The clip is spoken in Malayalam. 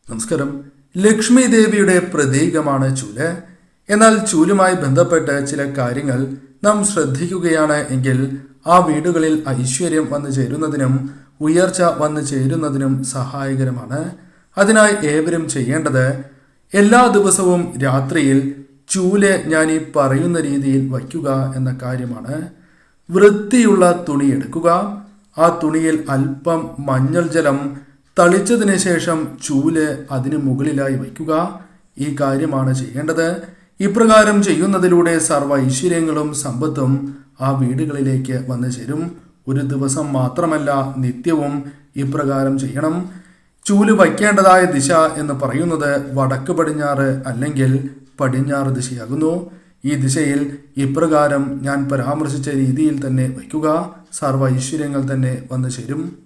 നമസ്കാരം. ലക്ഷ്മി ദേവിയുടെ പ്രതീകമാണ് ചൂല്. എന്നാൽ ചൂലുമായി ബന്ധപ്പെട്ട് ചില കാര്യങ്ങൾ നാം ശ്രദ്ധിക്കുകയാണ് എങ്കിൽ ആ വീടുകളിൽ ഐശ്വര്യം വന്നു ചേരുന്നതിനും ഉയർച്ച വന്നു ചേരുന്നതിനും സഹായകരമാണ്. അതിനായി ഏവരും ചെയ്യേണ്ടത് എല്ലാ ദിവസവും രാത്രിയിൽ ചൂല് ഞാൻ ഈ പറയുന്ന രീതിയിൽ വയ്ക്കുക എന്ന കാര്യമാണ്. വൃത്തിയുള്ള തുണി എടുക്കുക. ആ തുണിയിൽ അല്പം മഞ്ഞൾ ജലം തളിച്ചതിന് ശേഷം ചൂല് അതിന് മുകളിലായി വയ്ക്കുക. ഈ കാര്യമാണ് ചെയ്യേണ്ടത്. ഇപ്രകാരം ചെയ്യുന്നതിലൂടെ സർവ്വ ഐശ്വര്യങ്ങളും സമ്പത്തും ആ വീടുകളിലേക്ക് വന്നു ചേരും. ഒരു ദിവസം മാത്രമല്ല, നിത്യവും ഇപ്രകാരം ചെയ്യണം. ചൂല് വയ്ക്കേണ്ടതായ ദിശ എന്ന് പറയുന്നത് വടക്ക് പടിഞ്ഞാറ് അല്ലെങ്കിൽ പടിഞ്ഞാറ് ദിശയാകുന്നു. ഈ ദിശയിൽ ഇപ്രകാരം ഞാൻ പരാമർശിച്ച രീതിയിൽ തന്നെ വയ്ക്കുക. സർവ്വ ഐശ്വര്യങ്ങൾ തന്നെ വന്നു ചേരും.